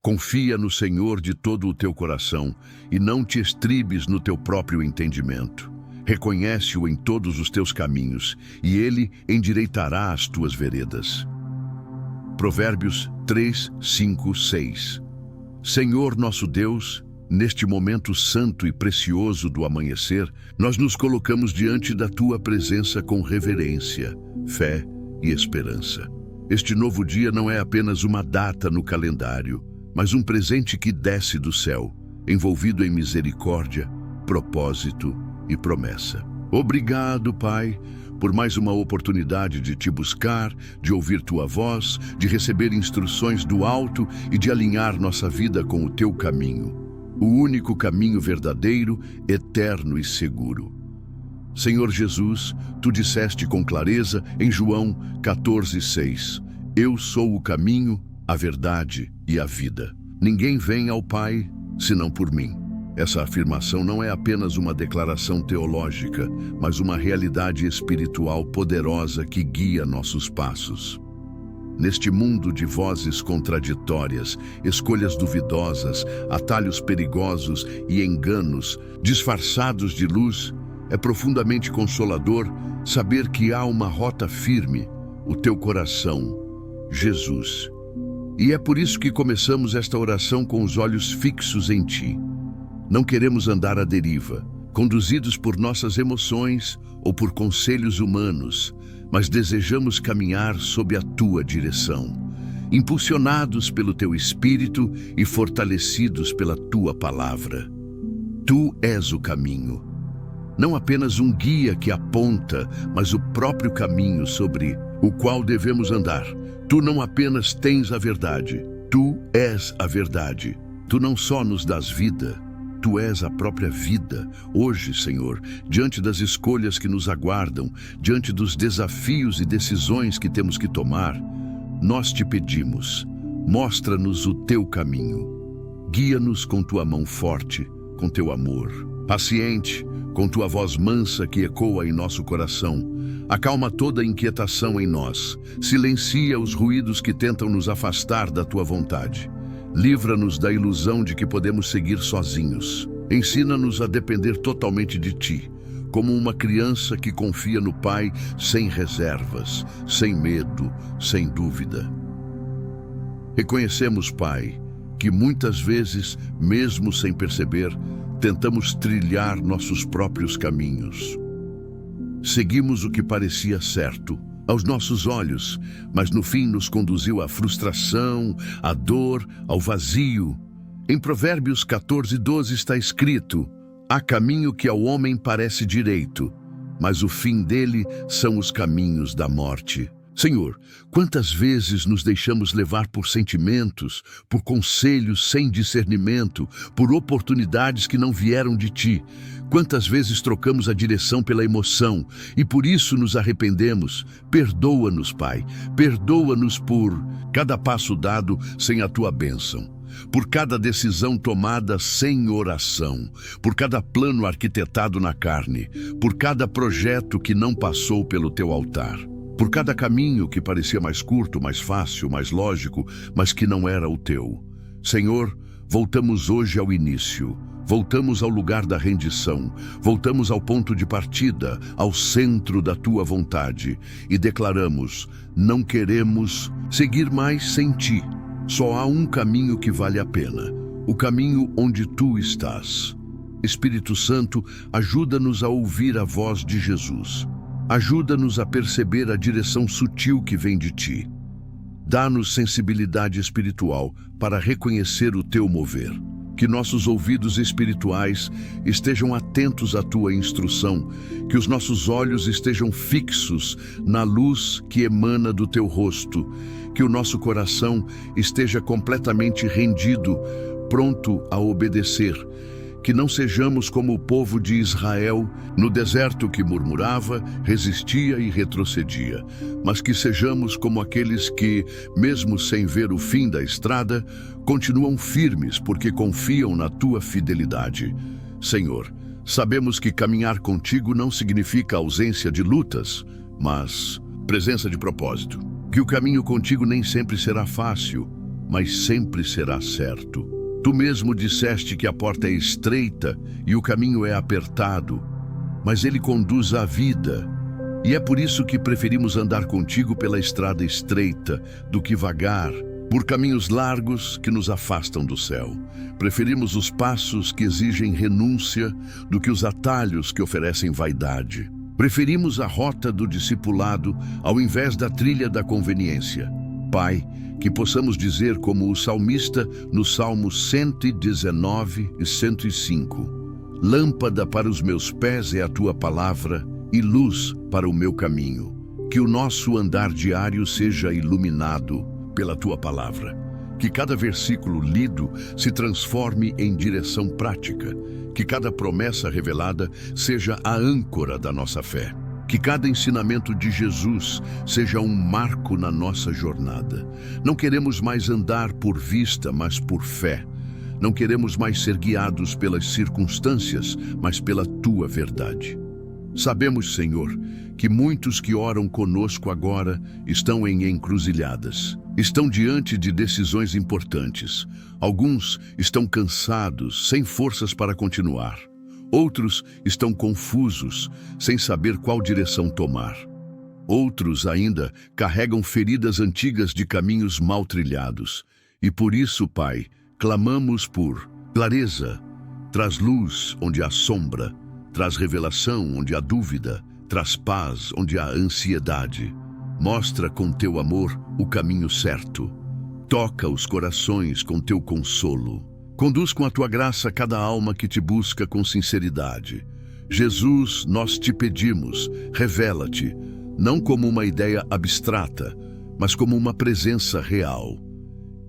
Confia no Senhor de todo o teu coração e não te estribes no teu próprio entendimento. Reconhece-o em todos os teus caminhos e ele endireitará as tuas veredas. Provérbios 3, 5, 6. Senhor nosso Deus, neste momento santo e precioso do amanhecer, nós nos colocamos diante da tua presença com reverência, fé e esperança. Este novo dia não é apenas uma data no calendário, mas um presente que desce do céu, envolvido em misericórdia, propósito e promessa. Obrigado, Pai, por mais uma oportunidade de te buscar, de ouvir tua voz, de receber instruções do alto e de alinhar nossa vida com o teu caminho, o único caminho verdadeiro, eterno e seguro. Senhor Jesus, tu disseste com clareza em João 14:6, eu sou o caminho, a verdade e a vida. Ninguém vem ao Pai senão por mim. Essa afirmação não é apenas uma declaração teológica, mas uma realidade espiritual poderosa que guia nossos passos. Neste mundo de vozes contraditórias, escolhas duvidosas, atalhos perigosos e enganos disfarçados de luz, é profundamente consolador saber que há uma rota firme, o teu coração, Jesus. E é por isso que começamos esta oração com os olhos fixos em ti. Não queremos andar à deriva, conduzidos por nossas emoções ou por conselhos humanos, mas desejamos caminhar sob a tua direção, impulsionados pelo teu Espírito e fortalecidos pela tua palavra. Tu és o caminho. Não apenas um guia que aponta, mas o próprio caminho sobre o qual devemos andar. Tu não apenas tens a verdade, tu és a verdade. Tu não só nos dás vida, tu és a própria vida. Hoje, Senhor, diante das escolhas que nos aguardam, diante dos desafios e decisões que temos que tomar, nós te pedimos, mostra-nos o teu caminho. Guia-nos com tua mão forte, com teu amor, paciente, com tua voz mansa que ecoa em nosso coração. Acalma toda a inquietação em nós, silencia os ruídos que tentam nos afastar da tua vontade. Livra-nos da ilusão de que podemos seguir sozinhos. Ensina-nos a depender totalmente de ti, como uma criança que confia no Pai sem reservas, sem medo, sem dúvida. Reconhecemos, Pai, que muitas vezes, mesmo sem perceber, tentamos trilhar nossos próprios caminhos. Seguimos o que parecia certo aos nossos olhos, mas no fim nos conduziu à frustração, à dor, ao vazio. Em Provérbios 14:12 está escrito: há caminho que ao homem parece direito, mas o fim dele são os caminhos da morte. Senhor, quantas vezes nos deixamos levar por sentimentos, por conselhos sem discernimento, por oportunidades que não vieram de ti? Quantas vezes trocamos a direção pela emoção e por isso nos arrependemos? Perdoa-nos, Pai. Perdoa-nos por cada passo dado sem a tua bênção, por cada decisão tomada sem oração, por cada plano arquitetado na carne, por cada projeto que não passou pelo teu altar. Por cada caminho que parecia mais curto, mais fácil, mais lógico, mas que não era o teu. Senhor, voltamos hoje ao início, voltamos ao lugar da rendição, voltamos ao ponto de partida, ao centro da tua vontade e declaramos: não queremos seguir mais sem ti. Só há um caminho que vale a pena, o caminho onde tu estás. Espírito Santo, ajuda-nos a ouvir a voz de Jesus. Ajuda-nos a perceber a direção sutil que vem de ti. Dá-nos sensibilidade espiritual para reconhecer o teu mover. Que nossos ouvidos espirituais estejam atentos à tua instrução, que os nossos olhos estejam fixos na luz que emana do teu rosto, que o nosso coração esteja completamente rendido, pronto a obedecer. Que não sejamos como o povo de Israel no deserto que murmurava, resistia e retrocedia, mas que sejamos como aqueles que, mesmo sem ver o fim da estrada, continuam firmes porque confiam na tua fidelidade. Senhor, sabemos que caminhar contigo não significa ausência de lutas, mas presença de propósito. Que o caminho contigo nem sempre será fácil, mas sempre será certo. Tu mesmo disseste que a porta é estreita e o caminho é apertado, mas ele conduz à vida. E é por isso que preferimos andar contigo pela estrada estreita do que vagar por caminhos largos que nos afastam do céu. Preferimos os passos que exigem renúncia do que os atalhos que oferecem vaidade. Preferimos a rota do discipulado ao invés da trilha da conveniência. Pai, que possamos dizer como o salmista nos Salmos 119 e 105: Lâmpada para os meus pés é a tua palavra e luz para o meu caminho. Que o nosso andar diário seja iluminado pela tua palavra. Que cada versículo lido se transforme em direção prática. Que cada promessa revelada seja a âncora da nossa fé. Que cada ensinamento de Jesus seja um marco na nossa jornada. Não queremos mais andar por vista, mas por fé. Não queremos mais ser guiados pelas circunstâncias, mas pela tua verdade. Sabemos, Senhor, que muitos que oram conosco agora estão em encruzilhadas. Estão diante de decisões importantes. Alguns estão cansados, sem forças para continuar. Outros estão confusos, sem saber qual direção tomar. Outros ainda carregam feridas antigas de caminhos mal trilhados. E por isso, Pai, clamamos por clareza. Traz luz onde há sombra, traz revelação onde há dúvida, traz paz onde há ansiedade. Mostra com teu amor o caminho certo. Toca os corações com teu consolo. Conduz com a tua graça cada alma que te busca com sinceridade. Jesus, nós te pedimos, revela-te, não como uma ideia abstrata, mas como uma presença real.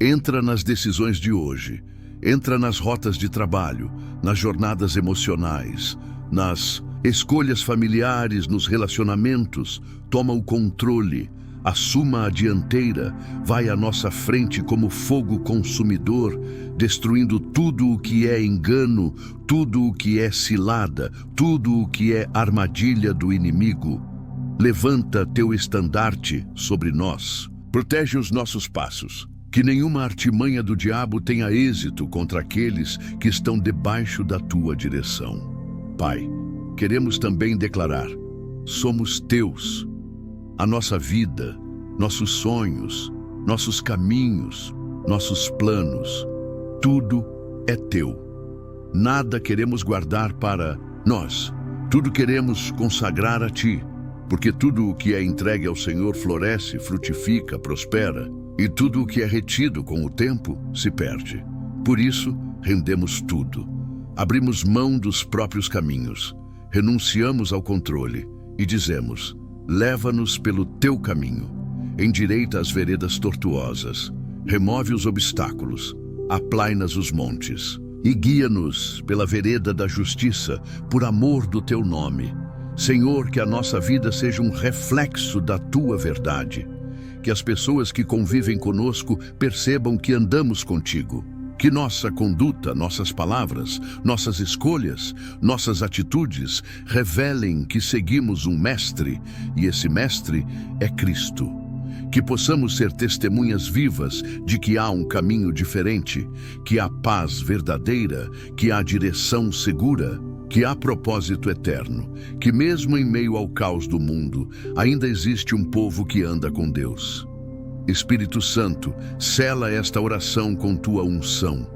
Entra nas decisões de hoje, entra nas rotas de trabalho, nas jornadas emocionais, nas escolhas familiares, nos relacionamentos. Toma o controle, assuma a dianteira, vai à nossa frente como fogo consumidor, destruindo tudo o que é engano, tudo o que é cilada, tudo o que é armadilha do inimigo. Levanta teu estandarte sobre nós, protege os nossos passos, que nenhuma artimanha do diabo tenha êxito contra aqueles que estão debaixo da tua direção. Pai, queremos também declarar: somos teus. A nossa vida, nossos sonhos, nossos caminhos, nossos planos, tudo é teu. Nada queremos guardar para nós, tudo queremos consagrar a ti, porque tudo o que é entregue ao Senhor floresce, frutifica, prospera, e tudo o que é retido com o tempo se perde. Por isso, rendemos tudo. Abrimos mão dos próprios caminhos, renunciamos ao controle e dizemos: leva-nos pelo teu caminho, endireita as veredas tortuosas, remove os obstáculos, aplai-nas os montes, e guia-nos pela vereda da justiça, por amor do teu nome. Senhor, que a nossa vida seja um reflexo da tua verdade, que as pessoas que convivem conosco percebam que andamos contigo. Que nossa conduta, nossas palavras, nossas escolhas, nossas atitudes revelem que seguimos um mestre, e esse mestre é Cristo. Que possamos ser testemunhas vivas de que há um caminho diferente, que há paz verdadeira, que há direção segura, que há propósito eterno, que mesmo em meio ao caos do mundo, ainda existe um povo que anda com Deus. Espírito Santo, sela esta oração com tua unção.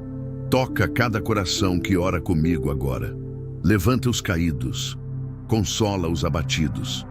Toca cada coração que ora comigo agora. Levanta os caídos, consola os abatidos,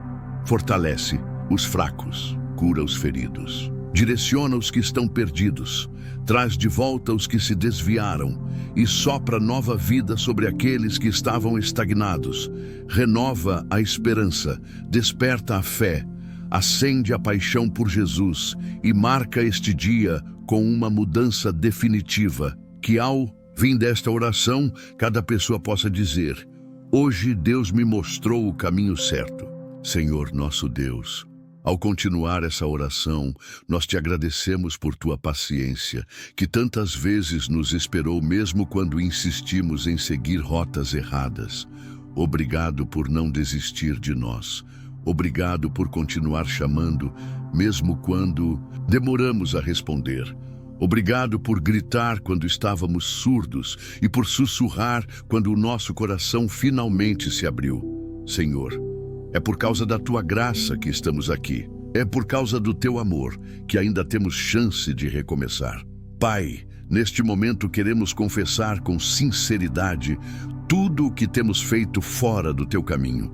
fortalece os fracos, cura os feridos. Direciona os que estão perdidos, traz de volta os que se desviaram e sopra nova vida sobre aqueles que estavam estagnados. Renova a esperança, desperta a fé, acende a paixão por Jesus e marca este dia com uma mudança definitiva, que ao fim desta oração, cada pessoa possa dizer: hoje Deus me mostrou o caminho certo. Senhor nosso Deus, ao continuar essa oração, nós te agradecemos por tua paciência, que tantas vezes nos esperou mesmo quando insistimos em seguir rotas erradas. Obrigado por não desistir de nós. Obrigado por continuar chamando, mesmo quando demoramos a responder. Obrigado por gritar quando estávamos surdos e por sussurrar quando o nosso coração finalmente se abriu. Senhor, é por causa da tua graça que estamos aqui. É por causa do teu amor que ainda temos chance de recomeçar. Pai, neste momento queremos confessar com sinceridade tudo o que temos feito fora do teu caminho.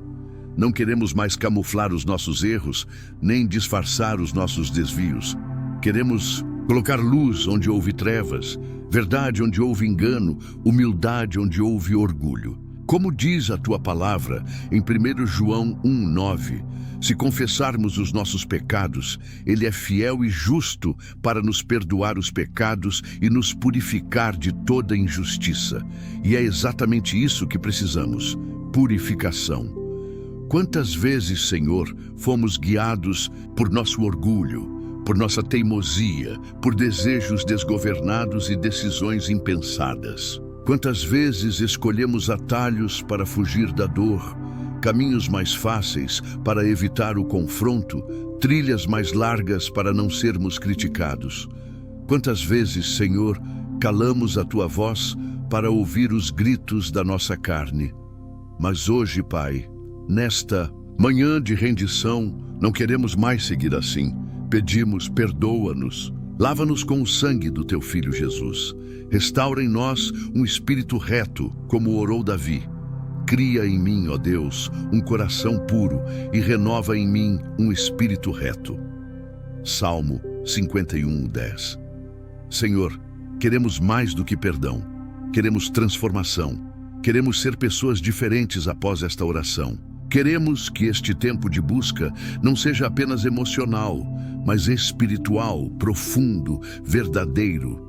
Não queremos mais camuflar os nossos erros, nem disfarçar os nossos desvios. Queremos colocar luz onde houve trevas, verdade onde houve engano, humildade onde houve orgulho. Como diz a tua palavra em 1 João 1,9, se confessarmos os nossos pecados, Ele é fiel e justo para nos perdoar os pecados e nos purificar de toda injustiça. E é exatamente isso que precisamos: purificação. Quantas vezes, Senhor, fomos guiados por nosso orgulho, por nossa teimosia, por desejos desgovernados e decisões impensadas? Quantas vezes escolhemos atalhos para fugir da dor, caminhos mais fáceis para evitar o confronto, trilhas mais largas para não sermos criticados? Quantas vezes, Senhor, calamos a tua voz para ouvir os gritos da nossa carne? Mas hoje, Pai, nesta manhã de rendição, não queremos mais seguir assim. Pedimos, perdoa-nos. Lava-nos com o sangue do teu Filho Jesus. Restaura em nós um espírito reto, como orou Davi. Cria em mim, ó Deus, um coração puro e renova em mim um espírito reto. Salmo 51:10. Senhor, queremos mais do que perdão. Queremos transformação. Queremos ser pessoas diferentes após esta oração. Queremos que este tempo de busca não seja apenas emocional, mas espiritual, profundo, verdadeiro.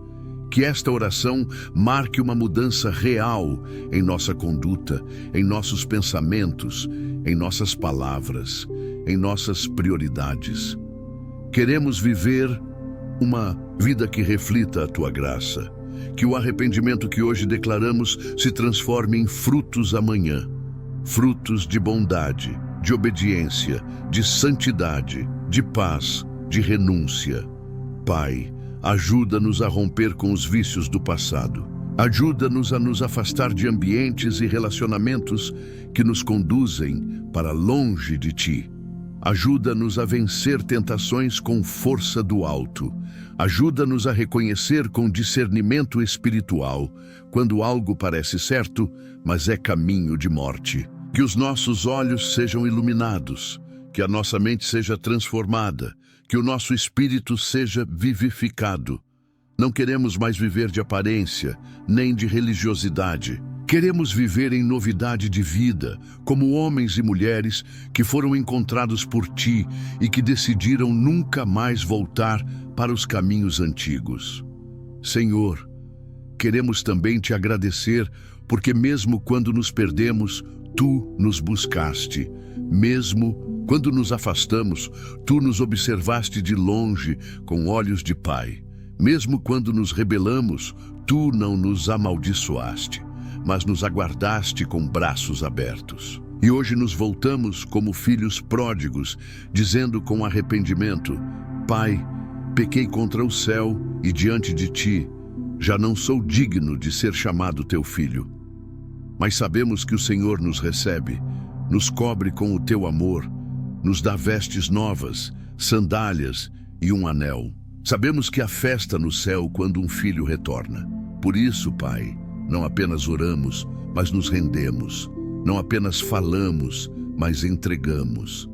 Que esta oração marque uma mudança real em nossa conduta, em nossos pensamentos, em nossas palavras, em nossas prioridades. Queremos viver uma vida que reflita a tua graça. Que o arrependimento que hoje declaramos se transforme em frutos amanhã. Frutos de bondade, de obediência, de santidade, de paz, de renúncia. Pai, ajuda-nos a romper com os vícios do passado. Ajuda-nos a nos afastar de ambientes e relacionamentos que nos conduzem para longe de ti. Ajuda-nos a vencer tentações com força do alto. Ajuda-nos a reconhecer com discernimento espiritual quando algo parece certo, mas é caminho de morte. Que os nossos olhos sejam iluminados, que a nossa mente seja transformada, que o nosso espírito seja vivificado. Não queremos mais viver de aparência, nem de religiosidade. Queremos viver em novidade de vida, como homens e mulheres que foram encontrados por ti e que decidiram nunca mais voltar para os caminhos antigos. Senhor, queremos também te agradecer, porque mesmo quando nos perdemos, tu nos buscaste. Mesmo quando nos afastamos, tu nos observaste de longe com olhos de pai. Mesmo quando nos rebelamos, tu não nos amaldiçoaste, mas nos aguardaste com braços abertos. E hoje nos voltamos como filhos pródigos, dizendo com arrependimento: Pai, pequei contra o céu e diante de ti, já não sou digno de ser chamado teu filho. Mas sabemos que o Senhor nos recebe, nos cobre com o teu amor, nos dá vestes novas, sandálias e um anel. Sabemos que há festa no céu quando um filho retorna. Por isso, Pai, não apenas oramos, mas nos rendemos. Não apenas falamos, mas entregamos.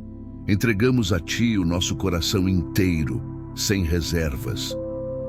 Entregamos a Ti o nosso coração inteiro, sem reservas.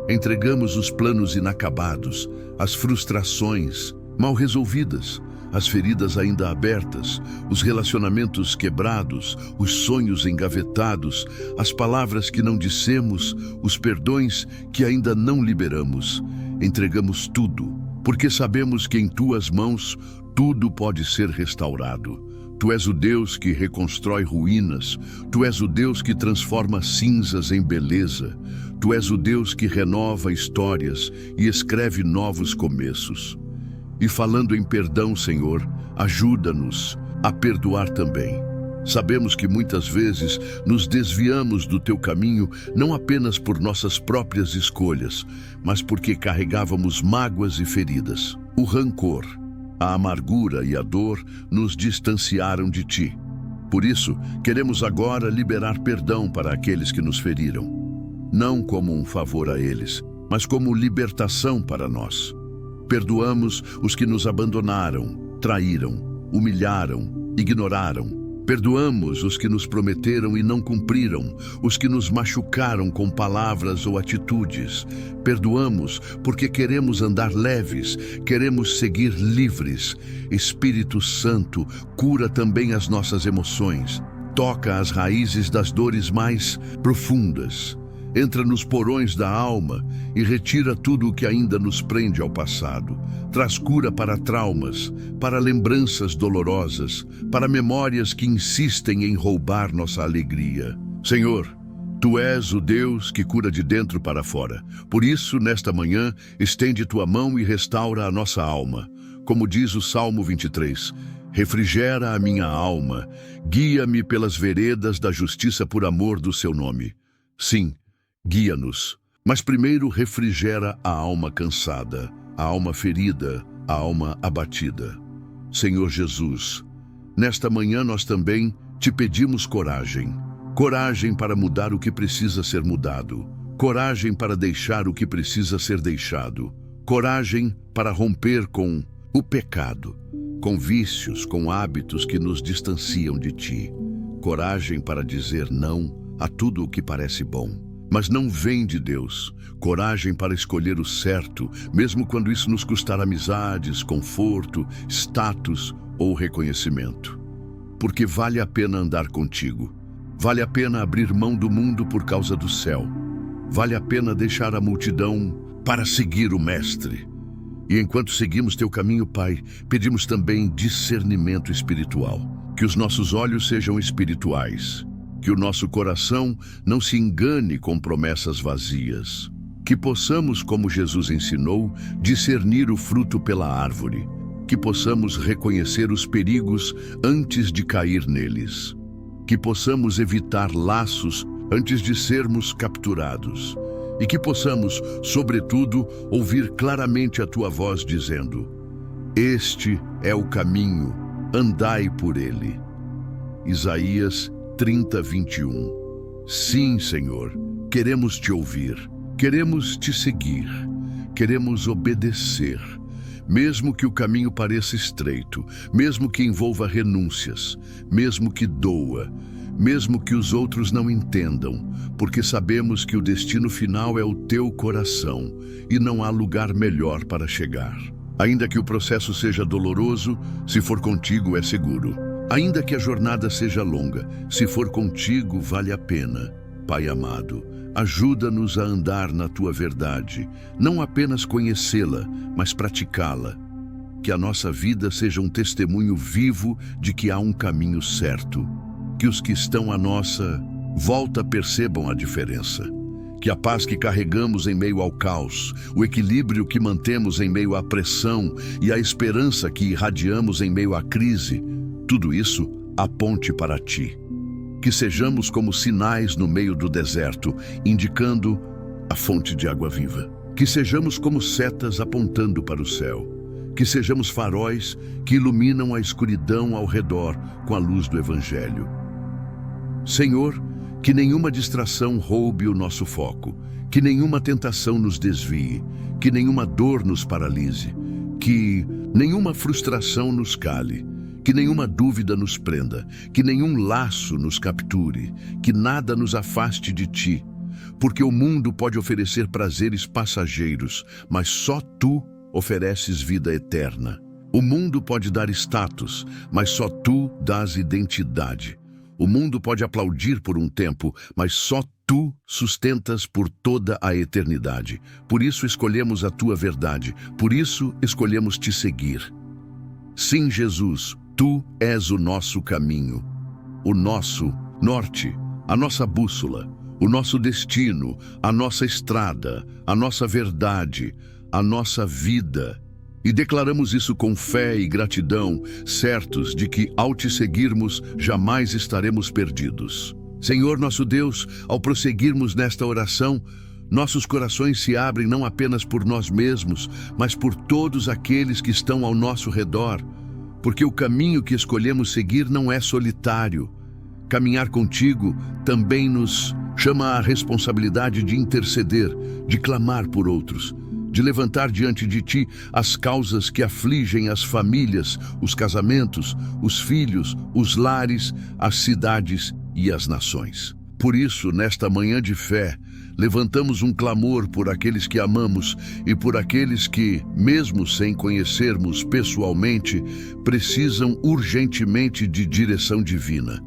Entregamos os planos inacabados, as frustrações mal resolvidas, as feridas ainda abertas, os relacionamentos quebrados, os sonhos engavetados, as palavras que não dissemos, os perdões que ainda não liberamos. Entregamos tudo, porque sabemos que em Tuas mãos tudo pode ser restaurado. Tu és o Deus que reconstrói ruínas, Tu és o Deus que transforma cinzas em beleza, Tu és o Deus que renova histórias e escreve novos começos. E falando em perdão, Senhor, ajuda-nos a perdoar também. Sabemos que muitas vezes nos desviamos do teu caminho não apenas por nossas próprias escolhas, mas porque carregávamos mágoas e feridas. O rancor, a amargura e a dor nos distanciaram de ti. Por isso, queremos agora liberar perdão para aqueles que nos feriram. Não como um favor a eles, mas como libertação para nós. Perdoamos os que nos abandonaram, traíram, humilharam, ignoraram. Perdoamos os que nos prometeram e não cumpriram, os que nos machucaram com palavras ou atitudes. Perdoamos porque queremos andar leves, queremos seguir livres. Espírito Santo, cura também as nossas emoções. Toca as raízes das dores mais profundas. Entra nos porões da alma e retira tudo o que ainda nos prende ao passado. Traz cura para traumas, para lembranças dolorosas, para memórias que insistem em roubar nossa alegria. Senhor, Tu és o Deus que cura de dentro para fora. Por isso, nesta manhã, estende Tua mão e restaura a nossa alma. Como diz o Salmo 23, refrigera a minha alma, guia-me pelas veredas da justiça por amor do Seu nome. Sim, guia-nos, mas primeiro refrigera a alma cansada, a alma ferida, a alma abatida. Senhor Jesus, nesta manhã nós também te pedimos coragem. Coragem para mudar o que precisa ser mudado. Coragem para deixar o que precisa ser deixado. Coragem para romper com o pecado, com vícios, com hábitos que nos distanciam de ti. Coragem para dizer não a tudo o que parece bom, mas não vem de Deus. Coragem para escolher o certo, mesmo quando isso nos custar amizades, conforto, status ou reconhecimento. Porque vale a pena andar contigo. Vale a pena abrir mão do mundo por causa do céu. Vale a pena deixar a multidão para seguir o Mestre. E enquanto seguimos teu caminho, Pai, pedimos também discernimento espiritual. Que os nossos olhos sejam espirituais. Que o nosso coração não se engane com promessas vazias. Que possamos, como Jesus ensinou, discernir o fruto pela árvore. Que possamos reconhecer os perigos antes de cair neles. Que possamos evitar laços antes de sermos capturados. E que possamos, sobretudo, ouvir claramente a Tua voz dizendo: este é o caminho, andai por ele. Isaías 30:21. Sim, Senhor, queremos te ouvir, queremos te seguir, queremos obedecer, mesmo que o caminho pareça estreito, mesmo que envolva renúncias, mesmo que doa, mesmo que os outros não entendam, porque sabemos que o destino final é o teu coração e não há lugar melhor para chegar. Ainda que o processo seja doloroso, se for contigo é seguro. Ainda que a jornada seja longa, se for contigo vale a pena. Pai amado, ajuda-nos a andar na Tua verdade, não apenas conhecê-la, mas praticá-la. Que a nossa vida seja um testemunho vivo de que há um caminho certo. Que os que estão à nossa volta percebam a diferença. Que a paz que carregamos em meio ao caos, o equilíbrio que mantemos em meio à pressão e a esperança que irradiamos em meio à crise, tudo isso aponte para Ti. Que sejamos como sinais no meio do deserto, indicando a fonte de água viva. Que sejamos como setas apontando para o céu. Que sejamos faróis que iluminam a escuridão ao redor com a luz do Evangelho. Senhor, que nenhuma distração roube o nosso foco, que nenhuma tentação nos desvie, que nenhuma dor nos paralise, que nenhuma frustração nos cale, que nenhuma dúvida nos prenda, que nenhum laço nos capture, que nada nos afaste de Ti, porque o mundo pode oferecer prazeres passageiros, mas só Tu ofereces vida eterna. O mundo pode dar status, mas só Tu dás identidade. O mundo pode aplaudir por um tempo, mas só Tu sustentas por toda a eternidade. Por isso escolhemos a Tua verdade, por isso escolhemos Te seguir. Sim, Jesus, Tu és o nosso caminho, o nosso norte, a nossa bússola, o nosso destino, a nossa estrada, a nossa verdade, a nossa vida. E declaramos isso com fé e gratidão, certos de que, ao te seguirmos, jamais estaremos perdidos. Senhor nosso Deus, ao prosseguirmos nesta oração, nossos corações se abrem não apenas por nós mesmos, mas por todos aqueles que estão ao nosso redor, porque o caminho que escolhemos seguir não é solitário. Caminhar contigo também nos chama à responsabilidade de interceder, de clamar por outros, de levantar diante de ti as causas que afligem as famílias, os casamentos, os filhos, os lares, as cidades e as nações. Por isso, nesta manhã de fé, levantamos um clamor por aqueles que amamos e por aqueles que, mesmo sem conhecermos pessoalmente, precisam urgentemente de direção divina.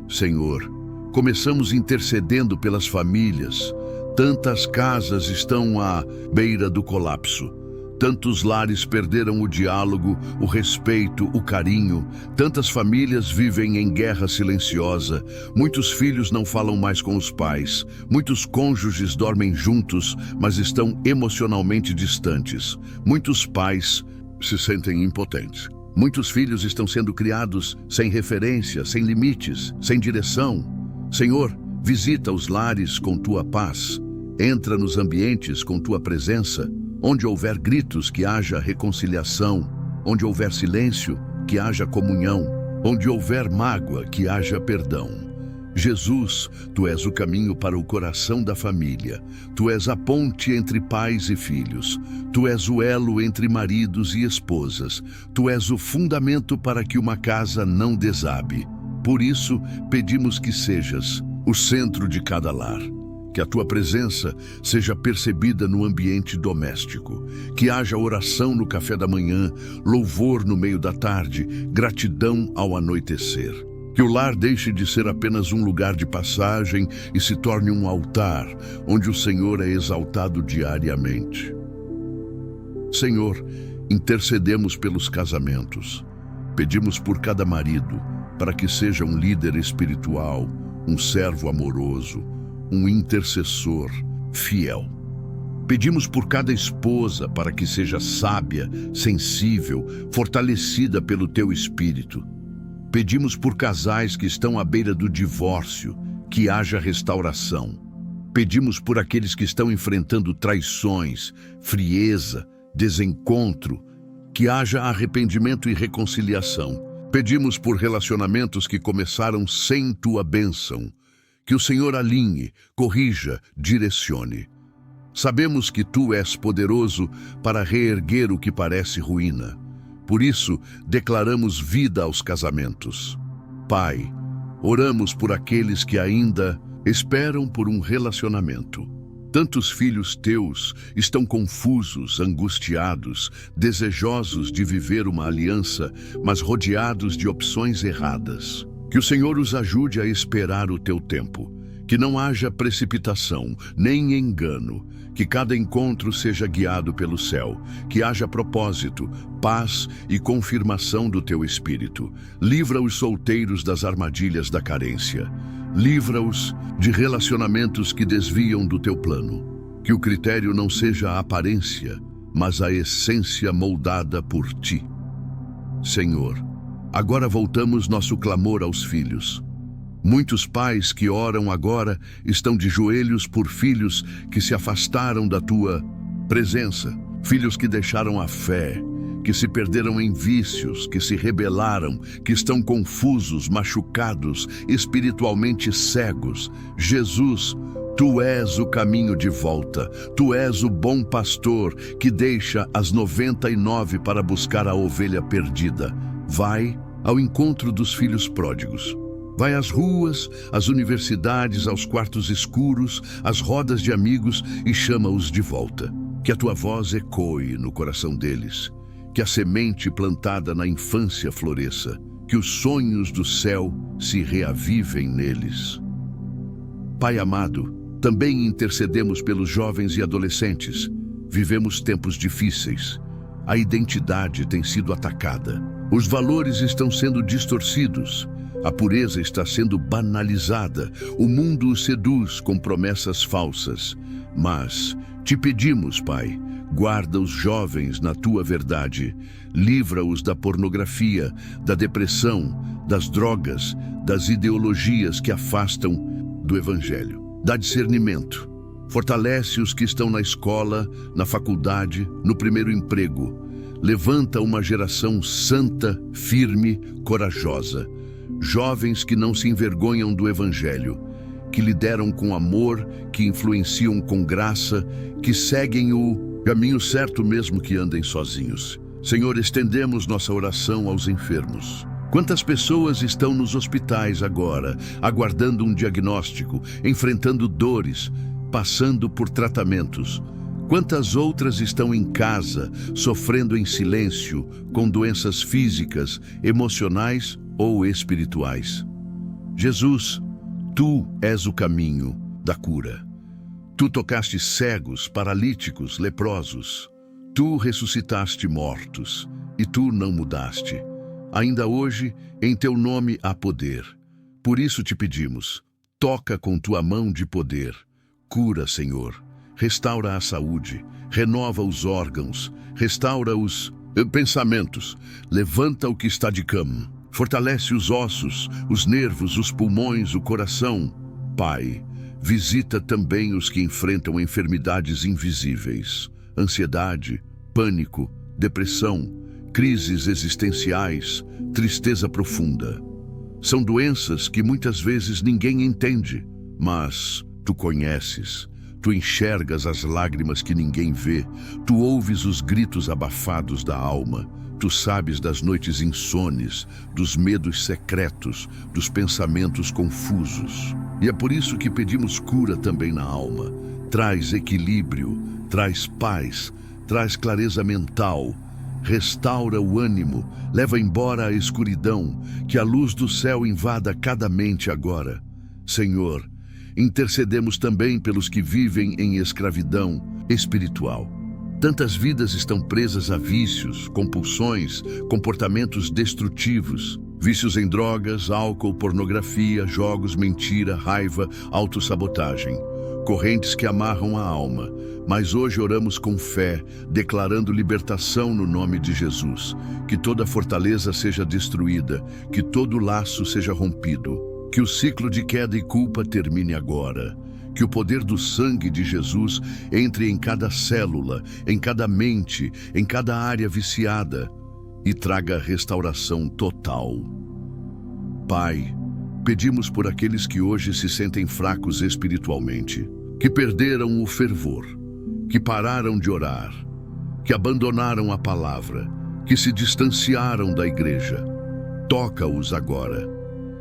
Senhor, começamos intercedendo pelas famílias. Tantas casas estão à beira do colapso. Tantos lares perderam o diálogo, o respeito, o carinho. Tantas famílias vivem em guerra silenciosa. Muitos filhos não falam mais com os pais. Muitos cônjuges dormem juntos, mas estão emocionalmente distantes. Muitos pais se sentem impotentes. Muitos filhos estão sendo criados sem referência, sem limites, sem direção. Senhor, visita os lares com tua paz. Entra nos ambientes com tua presença. Onde houver gritos, que haja reconciliação. Onde houver silêncio, que haja comunhão. Onde houver mágoa, que haja perdão. Jesus, tu és o caminho para o coração da família. Tu és a ponte entre pais e filhos. Tu és o elo entre maridos e esposas. Tu és o fundamento para que uma casa não desabe. Por isso, pedimos que sejas o centro de cada lar. Que a tua presença seja percebida no ambiente doméstico. Que haja oração no café da manhã, louvor no meio da tarde, gratidão ao anoitecer. Que o lar deixe de ser apenas um lugar de passagem e se torne um altar, onde o Senhor é exaltado diariamente. Senhor, intercedemos pelos casamentos. Pedimos por cada marido, para que seja um líder espiritual, um servo amoroso, um intercessor fiel. Pedimos por cada esposa, para que seja sábia, sensível, fortalecida pelo teu espírito. Pedimos por casais que estão à beira do divórcio, que haja restauração. Pedimos por aqueles que estão enfrentando traições, frieza, desencontro, que haja arrependimento e reconciliação. Pedimos por relacionamentos que começaram sem tua bênção, que o Senhor alinhe, corrija, direcione. Sabemos que tu és poderoso para reerguer o que parece ruína. Por isso, declaramos vida aos casamentos. Pai, oramos por aqueles que ainda esperam por um relacionamento. Tantos filhos teus estão confusos, angustiados, desejosos de viver uma aliança, mas rodeados de opções erradas. Que o Senhor os ajude a esperar o teu tempo. Que não haja precipitação, nem engano. Que cada encontro seja guiado pelo céu. Que haja propósito, paz e confirmação do teu espírito. Livra os solteiros das armadilhas da carência. Livra-os de relacionamentos que desviam do teu plano. Que o critério não seja a aparência, mas a essência moldada por ti. Senhor, agora voltamos nosso clamor aos filhos. Muitos pais que oram agora estão de joelhos por filhos que se afastaram da tua presença, filhos que deixaram a fé, que se perderam em vícios, que se rebelaram, que estão confusos, machucados, espiritualmente cegos. Jesus, tu és o caminho de volta. Tu és o bom pastor que deixa as 99 para buscar a ovelha perdida. Vai ao encontro dos filhos pródigos. Vai às ruas, às universidades, aos quartos escuros, às rodas de amigos e chama-os de volta. Que a tua voz ecoe no coração deles. Que a semente plantada na infância floresça. Que os sonhos do céu se reavivem neles. Pai amado, também intercedemos pelos jovens e adolescentes. Vivemos tempos difíceis. A identidade tem sido atacada. Os valores estão sendo distorcidos. A pureza está sendo banalizada. O mundo os seduz com promessas falsas. Mas te pedimos, Pai, Guarda os jovens na tua verdade. Livra-os da pornografia, da depressão, das drogas, das ideologias que afastam do Evangelho. Dá discernimento. Fortalece os que estão na escola, na faculdade, no primeiro emprego. Levanta uma geração santa, firme, corajosa. Jovens que não se envergonham do Evangelho, que lideram com amor, que influenciam com graça, que seguem o caminho certo mesmo que andem sozinhos. Senhor, estendemos nossa oração aos enfermos. Quantas pessoas estão nos hospitais agora, aguardando um diagnóstico, enfrentando dores, passando por tratamentos? Quantas outras estão em casa, sofrendo em silêncio, com doenças físicas, emocionais ou espirituais? Jesus, Tu és o caminho da cura. Tu tocaste cegos, paralíticos, leprosos. Tu ressuscitaste mortos, e Tu não mudaste. Ainda hoje, em Teu nome há poder. Por isso te pedimos, toca com Tua mão de poder. Cura, Senhor. Restaura a saúde, renova os órgãos, restaura os pensamentos. Levanta o que está de cama. Fortalece os ossos, os nervos, os pulmões, o coração. Pai, visita também os que enfrentam enfermidades invisíveis, ansiedade, pânico, depressão, crises existenciais, tristeza profunda. São doenças que muitas vezes ninguém entende, mas Tu conheces. Tu enxergas as lágrimas que ninguém vê. Tu ouves os gritos abafados da alma. Tu sabes das noites insones, dos medos secretos, dos pensamentos confusos. E é por isso que pedimos cura também na alma. Traz equilíbrio, traz paz, traz clareza mental. Restaura o ânimo, leva embora a escuridão, que a luz do céu invada cada mente agora. Senhor, intercedemos também pelos que vivem em escravidão espiritual. Tantas vidas estão presas a vícios, compulsões, comportamentos destrutivos. Vícios em drogas, álcool, pornografia, jogos, mentira, raiva, autossabotagem. Correntes que amarram a alma. Mas hoje oramos com fé, declarando libertação no nome de Jesus. Que toda fortaleza seja destruída, que todo laço seja rompido. Que o ciclo de queda e culpa termine agora. Que o poder do sangue de Jesus entre em cada célula, em cada mente, em cada área viciada e traga restauração total. Pai, pedimos por aqueles que hoje se sentem fracos espiritualmente, que perderam o fervor, que pararam de orar, que abandonaram a palavra, que se distanciaram da igreja. Toca-os agora.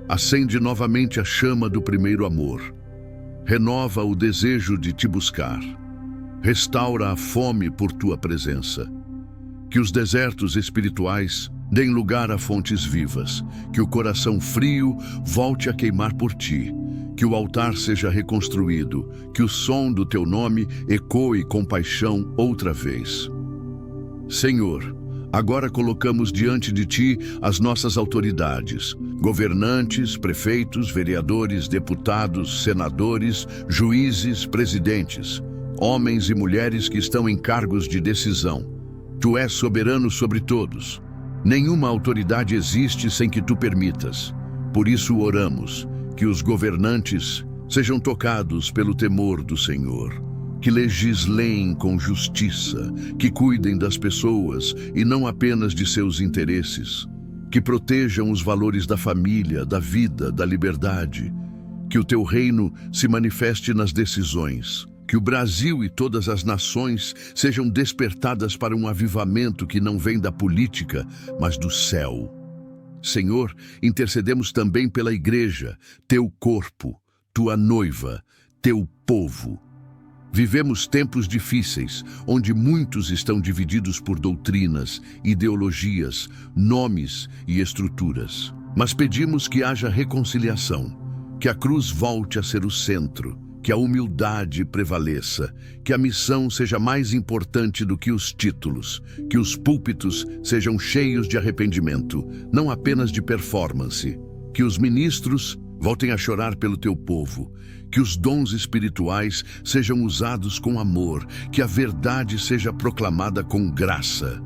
Acende novamente a chama do primeiro amor. Renova o desejo de te buscar. Restaura a fome por tua presença. Que os desertos espirituais deem lugar a fontes vivas. Que o coração frio volte a queimar por ti. Que o altar seja reconstruído. Que o som do teu nome ecoe com paixão outra vez. Senhor, agora colocamos diante de Ti as nossas autoridades, governantes, prefeitos, vereadores, deputados, senadores, juízes, presidentes, homens e mulheres que estão em cargos de decisão. Tu és soberano sobre todos. Nenhuma autoridade existe sem que Tu permitas. Por isso oramos que os governantes sejam tocados pelo temor do Senhor. Que legislem com justiça, que cuidem das pessoas e não apenas de seus interesses, que protejam os valores da família, da vida, da liberdade, que o teu reino se manifeste nas decisões, que o Brasil e todas as nações sejam despertadas para um avivamento que não vem da política, mas do céu. Senhor, intercedemos também pela igreja, teu corpo, tua noiva, teu povo. Vivemos tempos difíceis, onde muitos estão divididos por doutrinas, ideologias, nomes e estruturas. Mas pedimos que haja reconciliação, que a cruz volte a ser o centro, que a humildade prevaleça, que a missão seja mais importante do que os títulos, que os púlpitos sejam cheios de arrependimento, não apenas de performance, que os ministros voltem a chorar pelo teu povo, que os dons espirituais sejam usados com amor, que a verdade seja proclamada com graça.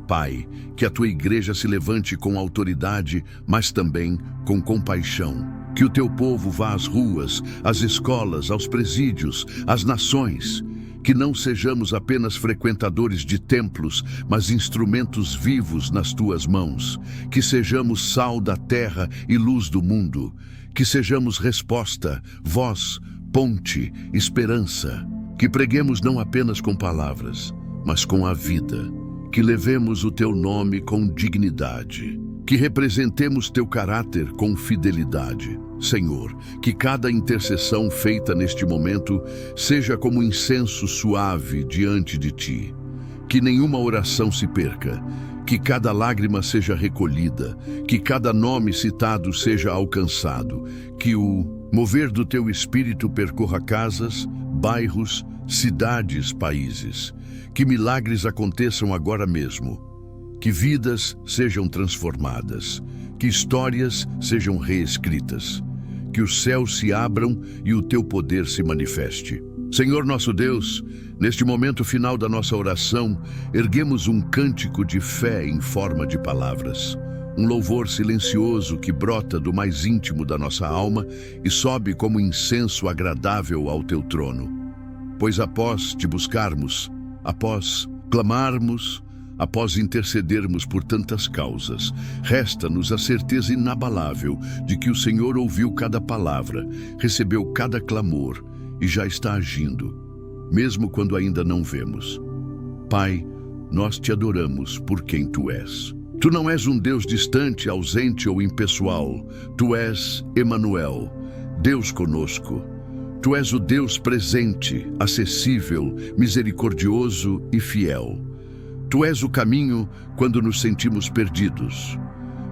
Pai, que a tua igreja se levante com autoridade, mas também com compaixão. Que o teu povo vá às ruas, às escolas, aos presídios, às nações. Que não sejamos apenas frequentadores de templos, mas instrumentos vivos nas tuas mãos. Que sejamos sal da terra e luz do mundo. Que sejamos resposta, voz, ponte, esperança. Que preguemos não apenas com palavras, mas com a vida. Que levemos o teu nome com dignidade. Que representemos teu caráter com fidelidade. Senhor, que cada intercessão feita neste momento seja como incenso suave diante de ti. Que nenhuma oração se perca. Que cada lágrima seja recolhida. Que cada nome citado seja alcançado. Que o mover do teu espírito percorra casas, bairros, cidades, países. Que milagres aconteçam agora mesmo. Que vidas sejam transformadas. Que histórias sejam reescritas. Que os céus se abram e o teu poder se manifeste. Senhor nosso Deus, neste momento final da nossa oração, erguemos um cântico de fé em forma de palavras. Um louvor silencioso que brota do mais íntimo da nossa alma e sobe como incenso agradável ao teu trono. Pois após te buscarmos, após clamarmos, após intercedermos por tantas causas, resta-nos a certeza inabalável de que o Senhor ouviu cada palavra, recebeu cada clamor e já está agindo, mesmo quando ainda não vemos. Pai, nós te adoramos por quem tu és. Tu não és um Deus distante, ausente ou impessoal. Tu és Emanuel, Deus conosco. Tu és o Deus presente, acessível, misericordioso e fiel. Tu és o caminho quando nos sentimos perdidos.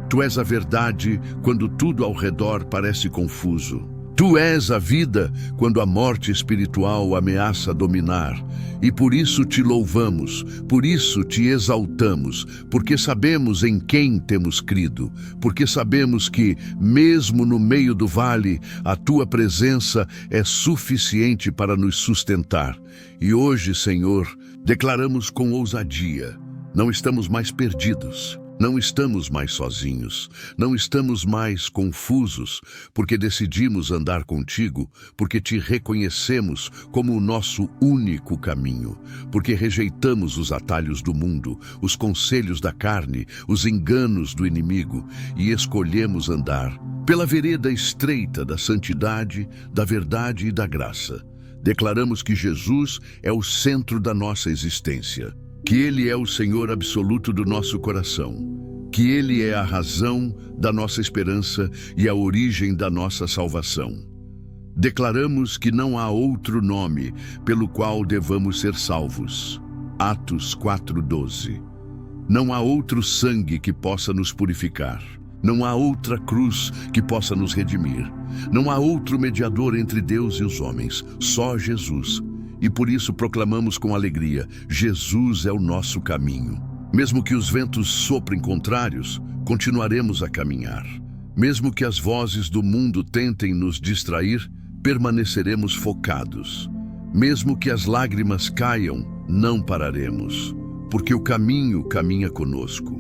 Tu és a verdade quando tudo ao redor parece confuso. Tu és a vida quando a morte espiritual ameaça dominar. E por isso te louvamos, por isso te exaltamos, porque sabemos em quem temos crido, porque sabemos que, mesmo no meio do vale, a tua presença é suficiente para nos sustentar. E hoje, Senhor, declaramos com ousadia: não estamos mais perdidos. Não estamos mais sozinhos, não estamos mais confusos, porque decidimos andar contigo, porque te reconhecemos como o nosso único caminho, porque rejeitamos os atalhos do mundo, os conselhos da carne, os enganos do inimigo e escolhemos andar pela vereda estreita da santidade, da verdade e da graça. Declaramos que Jesus é o centro da nossa existência, que Ele é o Senhor absoluto do nosso coração, que Ele é a razão da nossa esperança e a origem da nossa salvação. Declaramos que não há outro nome pelo qual devamos ser salvos. Atos 4:12. Não há outro sangue que possa nos purificar. Não há outra cruz que possa nos redimir. Não há outro mediador entre Deus e os homens, só Jesus. E por isso proclamamos com alegria: Jesus é o nosso caminho. Mesmo que os ventos soprem contrários, continuaremos a caminhar. Mesmo que as vozes do mundo tentem nos distrair, permaneceremos focados. Mesmo que as lágrimas caiam, não pararemos, porque o caminho caminha conosco.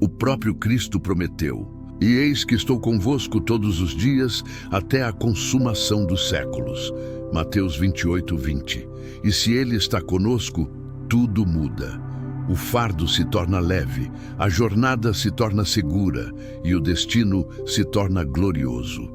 O próprio Cristo prometeu: e eis que estou convosco todos os dias até a consumação dos séculos. Mateus 28:20. E se Ele está conosco, tudo muda. O fardo se torna leve, a jornada se torna segura e o destino se torna glorioso.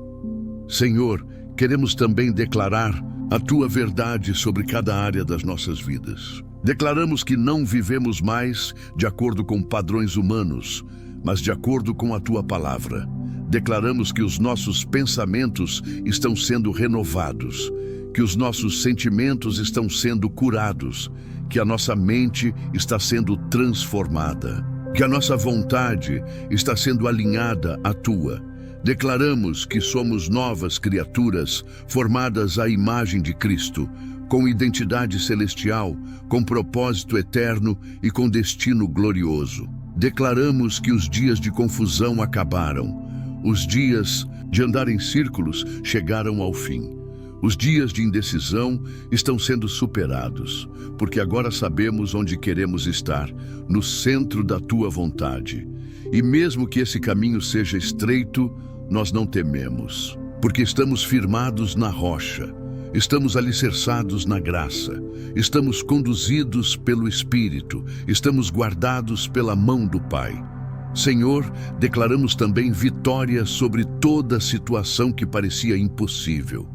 Senhor, queremos também declarar a Tua verdade sobre cada área das nossas vidas. Declaramos que não vivemos mais de acordo com padrões humanos, mas de acordo com a Tua palavra. Declaramos que os nossos pensamentos estão sendo renovados, que os nossos sentimentos estão sendo curados, que a nossa mente está sendo transformada, que a nossa vontade está sendo alinhada à Tua. Declaramos que somos novas criaturas formadas à imagem de Cristo, com identidade celestial, com propósito eterno e com destino glorioso. Declaramos que os dias de confusão acabaram. Os dias de andar em círculos chegaram ao fim. Os dias de indecisão estão sendo superados, porque agora sabemos onde queremos estar, no centro da tua vontade. E mesmo que esse caminho seja estreito, nós não tememos, porque estamos firmados na rocha, estamos alicerçados na graça, estamos conduzidos pelo Espírito, estamos guardados pela mão do Pai. Senhor, declaramos também vitória sobre toda situação que parecia impossível.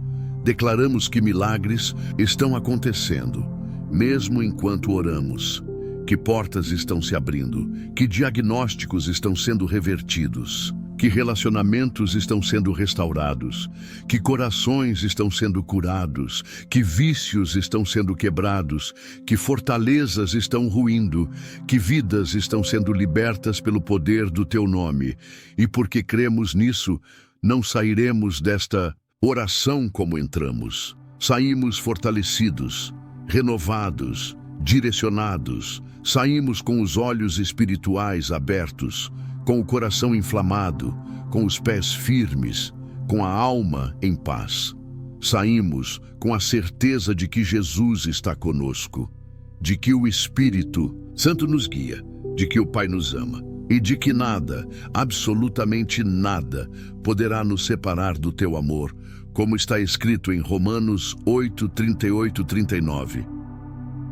Declaramos que milagres estão acontecendo, mesmo enquanto oramos, que portas estão se abrindo, que diagnósticos estão sendo revertidos, que relacionamentos estão sendo restaurados, que corações estão sendo curados, que vícios estão sendo quebrados, que fortalezas estão ruindo, que vidas estão sendo libertas pelo poder do teu nome. E porque cremos nisso, não sairemos desta oração como entramos. Saímos fortalecidos, renovados, direcionados. Saímos com os olhos espirituais abertos, com o coração inflamado, com os pés firmes, com a alma em paz. Saímos com a certeza de que Jesus está conosco, de que o Espírito Santo nos guia, de que o Pai nos ama e de que nada, absolutamente nada, poderá nos separar do teu amor, como está escrito em Romanos 8, 38, 39.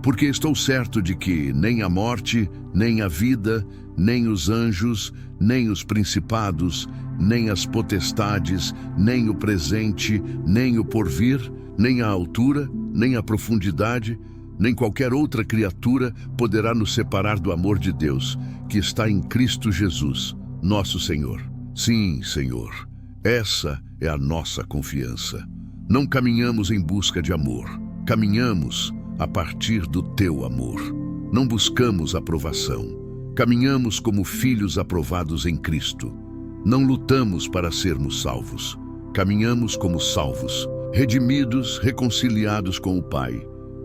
Porque estou certo de que nem a morte, nem a vida, nem os anjos, nem os principados, nem as potestades, nem o presente, nem o porvir, nem a altura, nem a profundidade, nem qualquer outra criatura poderá nos separar do amor de Deus, que está em Cristo Jesus, nosso Senhor. Sim, Senhor, essa é a nossa confiança. Não caminhamos em busca de amor, caminhamos a partir do teu amor. Não buscamos aprovação. Caminhamos como filhos aprovados em Cristo. Não lutamos para sermos salvos. Caminhamos como salvos, redimidos, reconciliados com o Pai.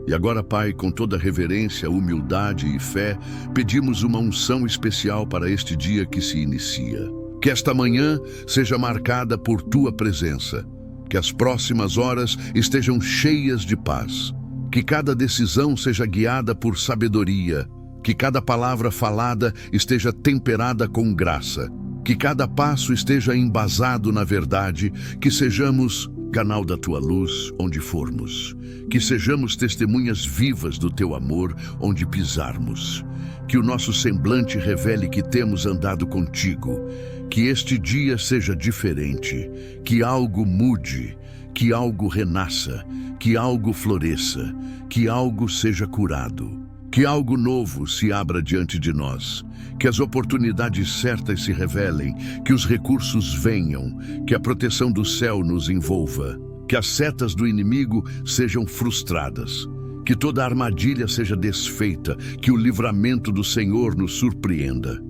E agora, Pai, com toda reverência, humildade e fé, pedimos uma unção especial para este dia que se inicia. Que esta manhã seja marcada por tua presença. Que as próximas horas estejam cheias de paz. Que cada decisão seja guiada por sabedoria, que cada palavra falada esteja temperada com graça, que cada passo esteja embasado na verdade, que sejamos canal da tua luz onde formos, que sejamos testemunhas vivas do teu amor onde pisarmos, que o nosso semblante revele que temos andado contigo, que este dia seja diferente, que algo mude, que algo renasça, que algo floresça, que algo seja curado, que algo novo se abra diante de nós, que as oportunidades certas se revelem, que os recursos venham, que a proteção do céu nos envolva, que as setas do inimigo sejam frustradas, que toda armadilha seja desfeita, que o livramento do Senhor nos surpreenda.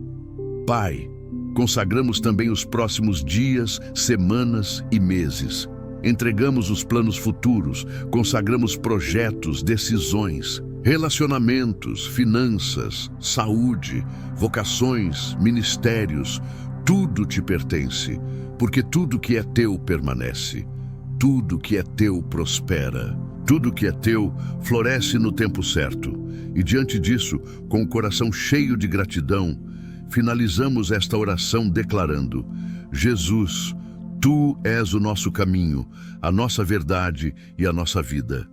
Pai, consagramos também os próximos dias, semanas e meses. Entregamos os planos futuros, consagramos projetos, decisões, relacionamentos, finanças, saúde, vocações, ministérios. Tudo te pertence, porque tudo que é teu permanece. Tudo que é teu prospera. Tudo que é teu floresce no tempo certo. E diante disso, com o coração cheio de gratidão, finalizamos esta oração declarando: Jesus, Tu és o nosso caminho, a nossa verdade e a nossa vida.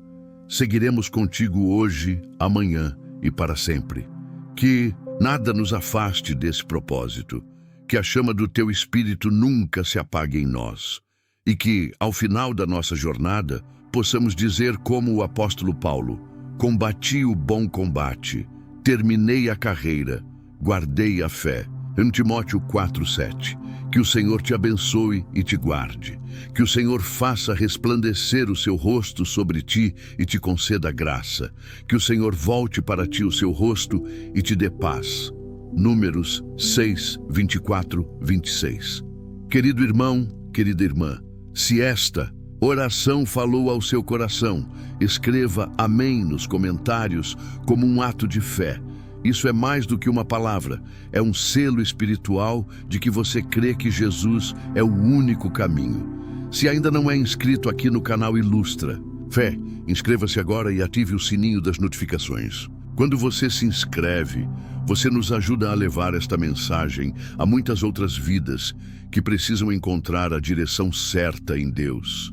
Seguiremos contigo hoje, amanhã e para sempre. Que nada nos afaste desse propósito, que a chama do teu Espírito nunca se apague em nós e que, ao final da nossa jornada, possamos dizer como o apóstolo Paulo: combati o bom combate, terminei a carreira, guardei a fé. Em Timóteo 4:7. Que o Senhor te abençoe e te guarde. Que o Senhor faça resplandecer o seu rosto sobre ti e te conceda graça. Que o Senhor volte para ti o seu rosto e te dê paz. Números 6, 24, 26. Querido irmão, querida irmã, se esta oração falou ao seu coração, escreva amém nos comentários como um ato de fé. Isso é mais do que uma palavra, é um selo espiritual de que você crê que Jesus é o único caminho. Se ainda não é inscrito aqui no canal Ilustra Fé, inscreva-se agora e ative o sininho das notificações. Quando você se inscreve, você nos ajuda a levar esta mensagem a muitas outras vidas que precisam encontrar a direção certa em Deus.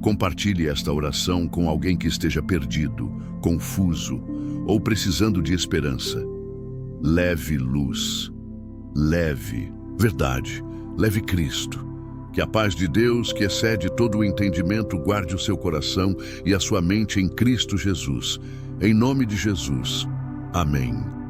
Compartilhe esta oração com alguém que esteja perdido, confuso ou precisando de esperança. Leve luz, leve verdade, leve Cristo. Que a paz de Deus, que excede todo o entendimento, guarde o seu coração e a sua mente em Cristo Jesus. Em nome de Jesus. Amém.